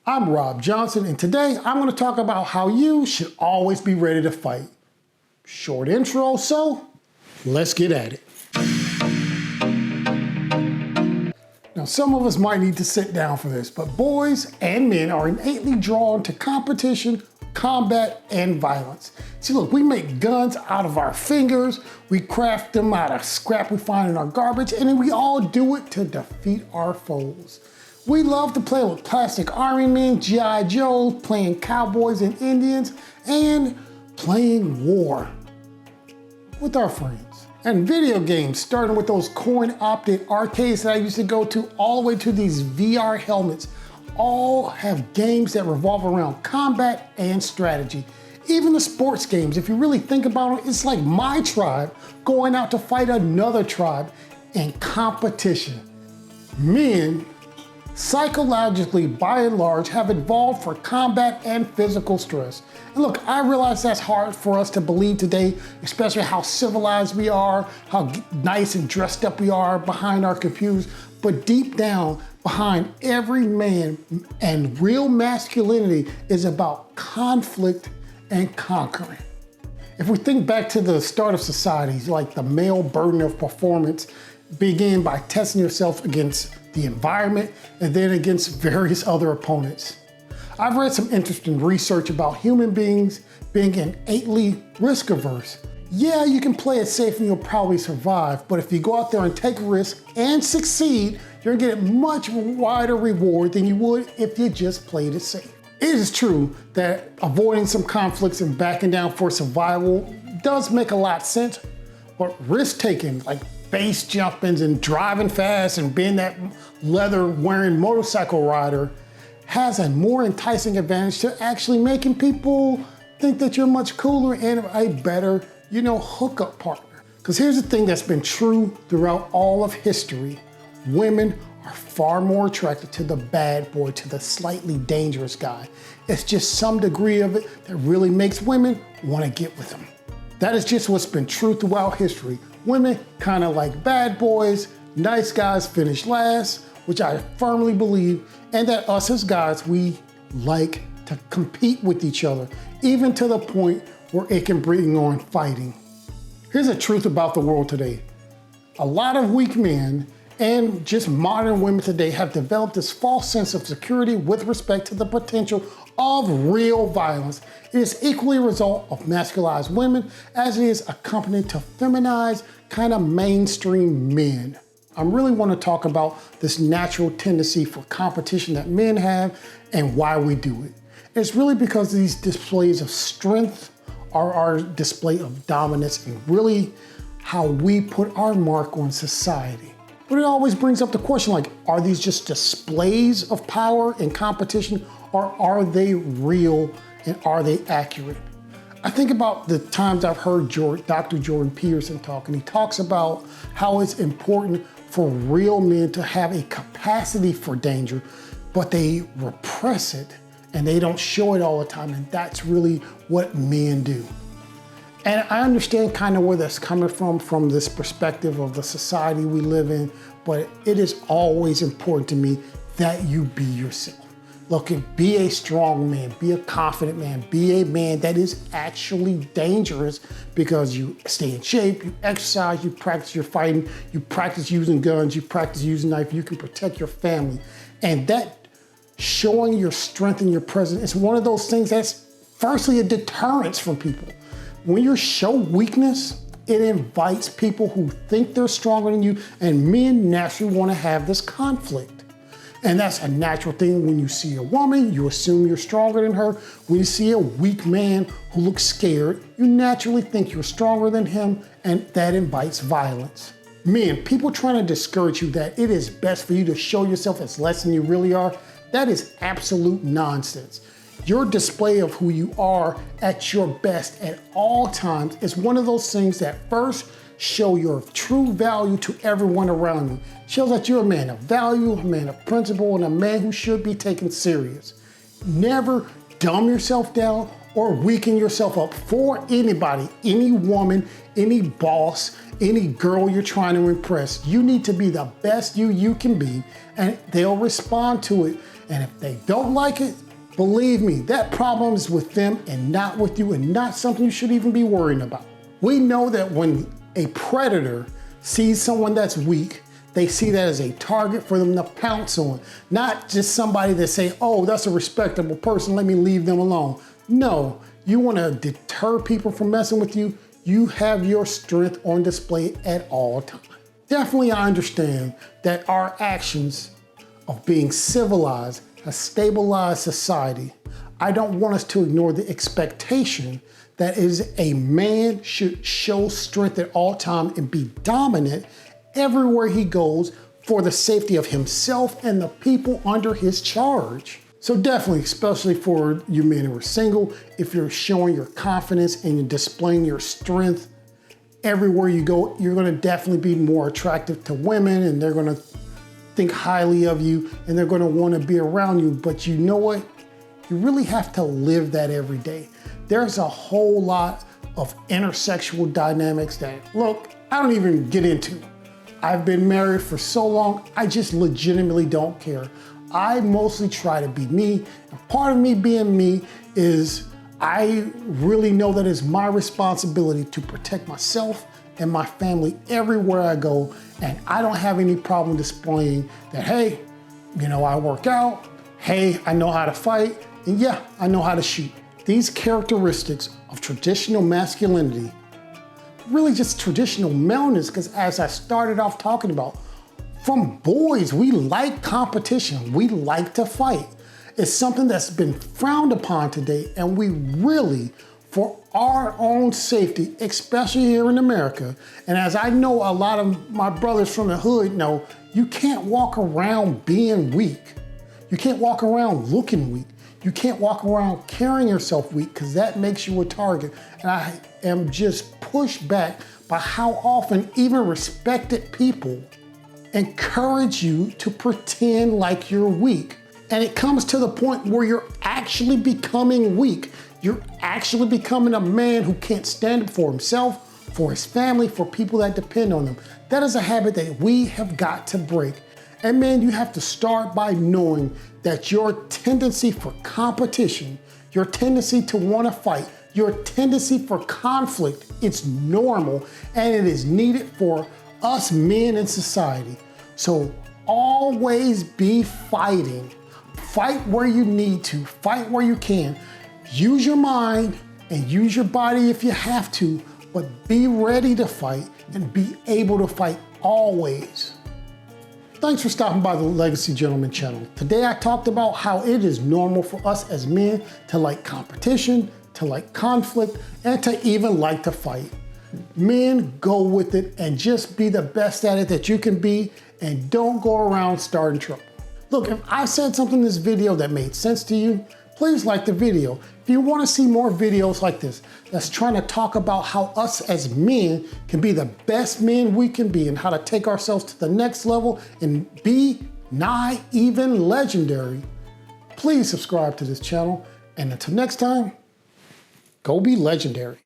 I'm Rob Johnson, and today I'm going to talk about how you should always be ready to fight. Short intro, so let's get at it. Now, some of us might need to sit down for this, but boys and men are innately drawn to competition, combat, and violence. See, look, we make guns out of our fingers, we craft them out of scrap we find in our garbage, and then we all do it to defeat our foes. We love to play with plastic army men, G.I. Joes, playing cowboys and Indians, and playing war with our friends. And video games, starting with those coin-opted arcades that I used to go to, all the way to these VR helmets, all have games that revolve around combat and strategy. Even the sports games, if you really think about it, it's like my tribe going out to fight another tribe in competition. Men, psychologically, by and large, have evolved for combat and physical stress. And look, I realize that's hard for us to believe today, especially how civilized we are, how nice and dressed up we are behind our computers. But deep down, behind every man and real masculinity is about conflict and conquering. If we think back to the start of societies, like the male burden of performance began by testing yourself against the environment and then against various other opponents. I've read some interesting research about human beings being innately risk averse. Yeah, you can play it safe and you'll probably survive, but if you go out there and take a risk and succeed, you're gonna get a much wider reward than you would if you just played it safe. It is true that avoiding some conflicts and backing down for survival does make a lot of sense, but risk-taking, like base jumpings and driving fast and being that leather-wearing motorcycle rider, has a more enticing advantage to actually making people think that you're much cooler and a better, hookup partner. Because here's the thing that's been true throughout all of history. Women are far more attracted to the bad boy, to the slightly dangerous guy. It's just some degree of it that really makes women want to get with him. That is just what's been true throughout history. Women kind of like bad boys, nice guys finish last, which I firmly believe, and that us as guys, we like to compete with each other, even to the point where it can bring on fighting. Here's the truth about the world today. A lot of weak men and just modern women today have developed this false sense of security with respect to the potential of real violence. It is equally a result of masculized women as it is accompanied to feminized, kind of mainstream men. I really want to talk about this natural tendency for competition that men have and why we do it. It's really because these displays of strength are our display of dominance and really how we put our mark on society. But it always brings up the question, like, are these just displays of power and competition, or are they real and are they accurate? I think about the times I've heard Dr. Jordan Peterson talk, and he talks about how it's important for real men to have a capacity for danger, but they repress it and they don't show it all the time, and that's really what men do. And I understand kind of where that's coming from this perspective of the society we live in, but it is always important to me that you be yourself. Look, be a strong man, be a confident man, be a man that is actually dangerous because you stay in shape, you exercise, you practice your fighting, you practice using guns, you practice using knife, you can protect your family. And that showing your strength and your presence is one of those things that's firstly a deterrence from people. When you show weakness, it invites people who think they're stronger than you, and men naturally want to have this conflict. And that's a natural thing. When you see a woman, you assume you're stronger than her. When you see a weak man who looks scared, you naturally think you're stronger than him, and that invites violence. Men, people trying to discourage you that it is best for you to show yourself as less than you really are, that is absolute nonsense. Your display of who you are at your best at all times is one of those things that first show your true value to everyone around you. Shows that you're a man of value, a man of principle, and a man who should be taken serious. Never dumb yourself down or weaken yourself up for anybody, any woman, any boss, any girl you're trying to impress. You need to be the best you can be, and they'll respond to it And if they don't like it, believe me, that problem is with them and not with you, and not something you should even be worrying about. We know that when a predator sees someone that's weak, they see that as a target for them to pounce on, not just somebody that say, oh, that's a respectable person, let me leave them alone. No, you wanna deter people from messing with you, you have your strength on display at all times. Definitely I understand that our actions of being civilized has stabilized society. I don't want us to ignore the expectation that is a man should show strength at all times and be dominant everywhere he goes for the safety of himself and the people under his charge. So definitely, especially for you men who are single, if you're showing your confidence and you're displaying your strength everywhere you go, you're gonna definitely be more attractive to women, and they're gonna think highly of you, and they're gonna wanna be around you. But you know what? You really have to live that every day. There's a whole lot of intersexual dynamics that, look, I don't even get into. I've been married for so long, I just legitimately don't care. I mostly try to be me. And part of me being me is I really know that it's my responsibility to protect myself and my family everywhere I go. And I don't have any problem displaying that, hey, you know, I work out. Hey, I know how to fight. And yeah, I know how to shoot. These characteristics of traditional masculinity, really just traditional maleness, because as I started off talking about, from boys, we like competition. We like to fight. It's something that's been frowned upon today, and we really, for our own safety, especially here in America, and as I know a lot of my brothers from the hood know, you can't walk around being weak. You can't walk around looking weak. You can't walk around carrying yourself weak, because that makes you a target. And I am just pushed back by how often even respected people encourage you to pretend like you're weak. And it comes to the point where you're actually becoming weak. You're actually becoming a man who can't stand up for himself, for his family, for people that depend on him. That is a habit that we have got to break. And man, you have to start by knowing that your tendency for competition, your tendency to want to fight, your tendency for conflict, it's normal and it is needed for us men in society. So always be fighting. Fight where you need to, fight where you can. Use your mind and use your body if you have to, but be ready to fight and be able to fight always. Thanks for stopping by the Legacy Gentleman channel. Today I talked about how it is normal for us as men to like competition, to like conflict, and to even like to fight. Men, go with it and just be the best at it that you can be, and don't go around starting trouble. Look, if I said something in this video that made sense to you, please like the video. If you want to see more videos like this, that's trying to talk about how us as men can be the best men we can be and how to take ourselves to the next level and be nigh even legendary, please subscribe to this channel. And until next time, go be legendary.